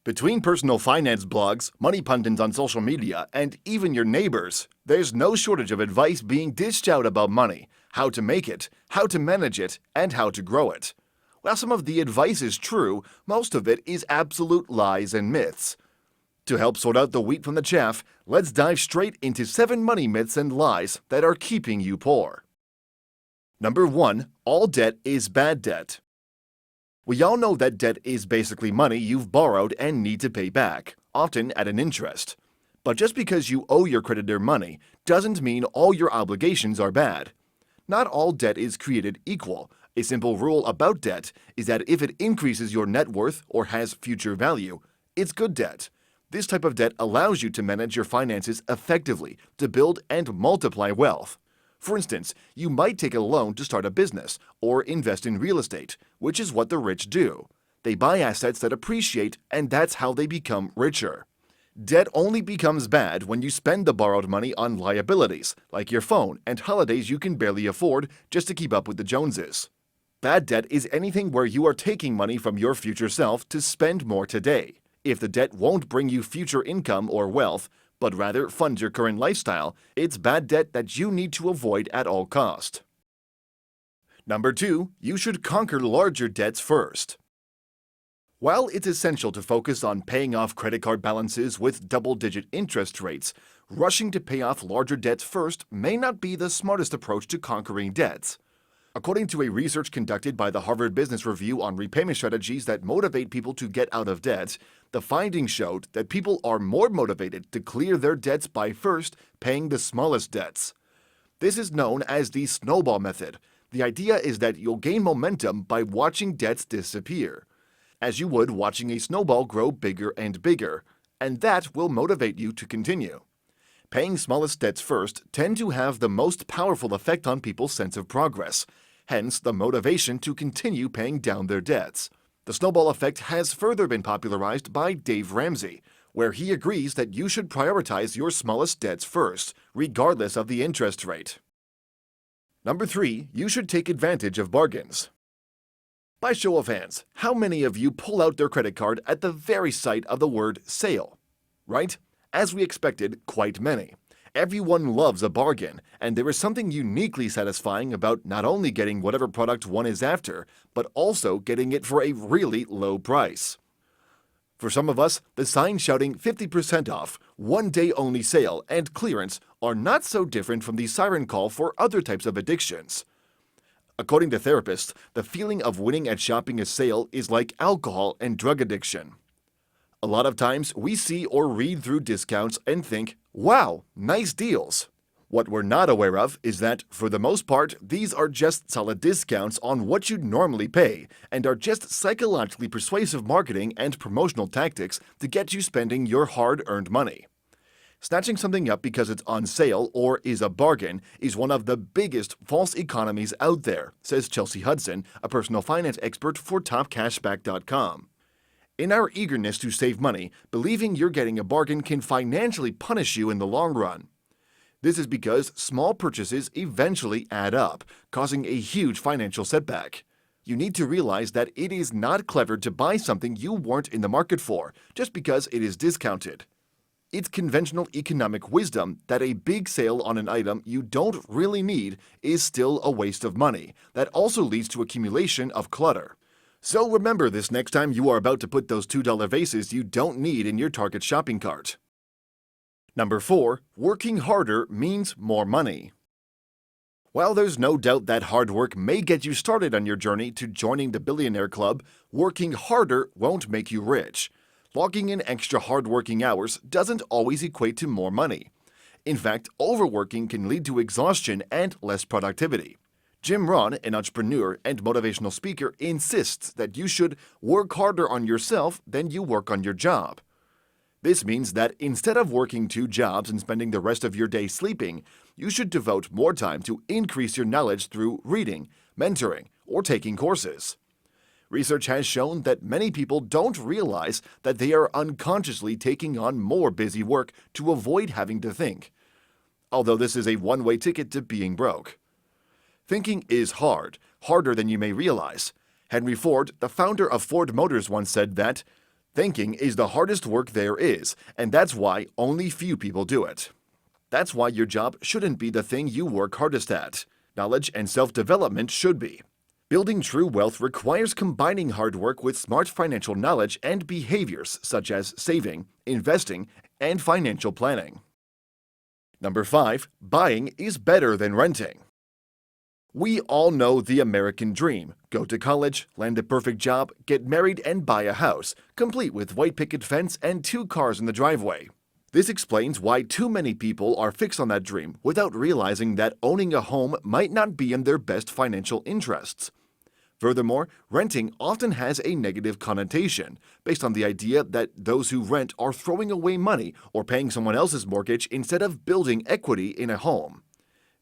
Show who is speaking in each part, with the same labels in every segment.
Speaker 1: Between personal finance blogs, money pundits on social media, and even your neighbors, there's no shortage of advice being dished out about money, how to make it, how to manage it, and how to grow it. While some of the advice is true, most of it is absolute lies and myths. To help sort out the wheat from the chaff, let's dive straight into 7 money myths and lies that are keeping you poor. Number 1. All debt is bad debt. We all know that debt is basically money you've borrowed and need to pay back, often at an interest. But just because you owe your creditor money doesn't mean all your obligations are bad. Not all debt is created equal. A simple rule about debt is that if it increases your net worth or has future value, it's good debt. This type of debt allows you to manage your finances effectively to build and multiply wealth. For instance, you might take a loan to start a business or invest in real estate, which is what the rich do. They buy assets that appreciate, and that's how they become richer. Debt only becomes bad when you spend the borrowed money on liabilities, like your phone and holidays you can barely afford just to keep up with the Joneses. Bad debt is anything where you are taking money from your future self to spend more today. If the debt won't bring you future income or wealth, but rather fund your current lifestyle, it's bad debt that you need to avoid at all cost. Number 2. You should conquer larger debts first. While it's essential to focus on paying off credit card balances with double-digit interest rates, rushing to pay off larger debts first may not be the smartest approach to conquering debts. According to a research conducted by the Harvard Business Review on repayment strategies that motivate people to get out of debt, the findings showed that people are more motivated to clear their debts by first paying the smallest debts. This is known as the snowball method. The idea is that you'll gain momentum by watching debts disappear, as you would watching a snowball grow bigger and bigger, and that will motivate you to continue. Paying smallest debts first tend to have the most powerful effect on people's sense of progress, hence the motivation to continue paying down their debts. The snowball effect has further been popularized by Dave Ramsey, where he agrees that you should prioritize your smallest debts first, regardless of the interest rate. Number 3. You should take advantage of bargains. By show of hands, how many of you pull out their credit card at the very sight of the word sale? Right? As we expected, quite many. Everyone loves a bargain, and there is something uniquely satisfying about not only getting whatever product one is after, but also getting it for a really low price. For some of us, the signs shouting 50% off, one-day-only sale, and clearance are not so different from the siren call for other types of addictions. According to therapists, the feeling of winning at shopping a sale is like alcohol and drug addiction. A lot of times, we see or read through discounts and think, wow, nice deals. What we're not aware of is that, for the most part, these are just solid discounts on what you'd normally pay and are just psychologically persuasive marketing and promotional tactics to get you spending your hard-earned money. Snatching something up because it's on sale or is a bargain is one of the biggest false economies out there, says Chelsea Hudson, a personal finance expert for TopCashback.com. In our eagerness to save money, believing you're getting a bargain can financially punish you in the long run. This is because small purchases eventually add up, causing a huge financial setback. You need to realize that it is not clever to buy something you weren't in the market for just because it is discounted. It's conventional economic wisdom that a big sale on an item you don't really need is still a waste of money that also leads to accumulation of clutter. So remember this next time you are about to put those $2 vases you don't need in your Target shopping cart. Number 4. Working harder means more money. While there's no doubt that hard work may get you started on your journey to joining the billionaire club, working harder won't make you rich. Logging in extra hard-working hours doesn't always equate to more money. In fact, overworking can lead to exhaustion and less productivity. Jim Rohn, an entrepreneur and motivational speaker, insists that you should work harder on yourself than you work on your job. This means that instead of working 2 jobs and spending the rest of your day sleeping, you should devote more time to increase your knowledge through reading, mentoring, or taking courses. Research has shown that many people don't realize that they are unconsciously taking on more busy work to avoid having to think, although this is a one-way ticket to being broke. Thinking is harder than you may realize. Henry Ford, the founder of Ford Motors, once said that, Thinking is the hardest work there is, and that's why only few people do it. That's why your job shouldn't be the thing you work hardest at. Knowledge and self-development should be. Building true wealth requires combining hard work with smart financial knowledge and behaviors such as saving, investing, and financial planning. Number 5. Buying is better than renting. We all know the American dream. Go to college, land a perfect job, get married, and buy a house, complete with white picket fence and 2 cars in the driveway. This explains why too many people are fixed on that dream without realizing that owning a home might not be in their best financial interests. Furthermore, renting often has a negative connotation, based on the idea that those who rent are throwing away money or paying someone else's mortgage instead of building equity in a home.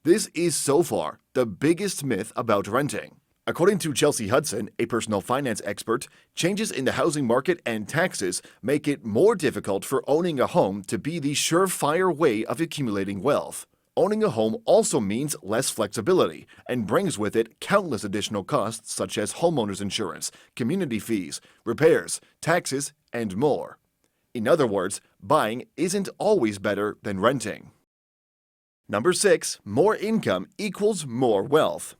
Speaker 1: This is so far the biggest myth about renting. According to Chelsea Hudson, a personal finance expert, changes in the housing market and taxes make it more difficult for owning a home to be the surefire way of accumulating wealth. Owning a home also means less flexibility and brings with it countless additional costs such as homeowners insurance, community fees, repairs, taxes, and more. In other words, buying isn't always better than renting. Number 6. More income equals more wealth.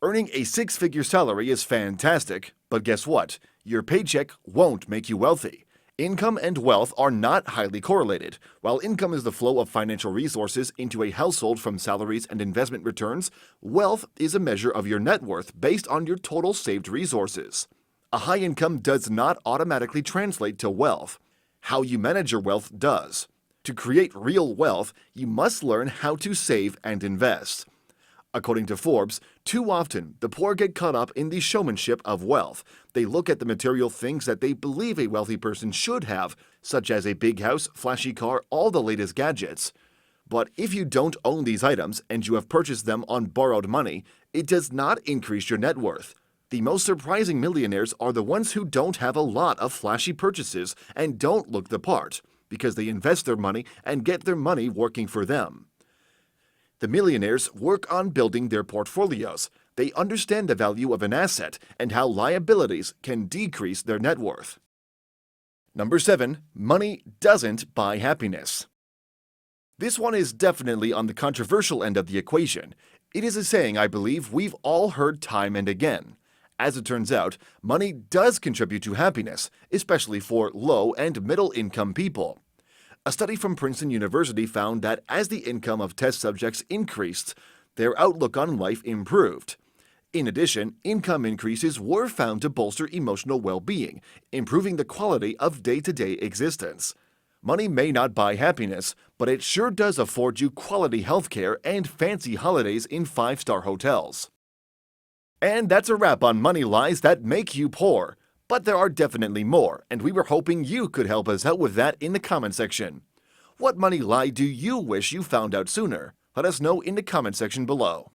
Speaker 1: Earning a 6-figure salary is fantastic, but guess what? Your paycheck won't make you wealthy. Income and wealth are not highly correlated. While income is the flow of financial resources into a household from salaries and investment returns, wealth is a measure of your net worth based on your total saved resources. A high income does not automatically translate to wealth. How you manage your wealth does. To create real wealth, you must learn how to save and invest. According to Forbes, too often the poor get caught up in the showmanship of wealth. They look at the material things that they believe a wealthy person should have, such as a big house, flashy car, all the latest gadgets. But if you don't own these items and you have purchased them on borrowed money, it does not increase your net worth. The most surprising millionaires are the ones who don't have a lot of flashy purchases and don't look the part, because they invest their money and get their money working for them. The millionaires work on building their portfolios. They understand the value of an asset and how liabilities can decrease their net worth. Number 7. Money doesn't buy happiness. This one is definitely on the controversial end of the equation. It is a saying I believe we've all heard time and again. As it turns out, money does contribute to happiness, especially for low and middle income people. A study from Princeton University found that as the income of test subjects increased, their outlook on life improved. In addition, income increases were found to bolster emotional well-being, improving the quality of day-to-day existence. Money may not buy happiness, but it sure does afford you quality healthcare and fancy holidays in 5-star hotels. And that's a wrap on money lies that make you poor. But there are definitely more, and we were hoping you could help us out with that in the comment section. What money lie do you wish you found out sooner? Let us know in the comment section below.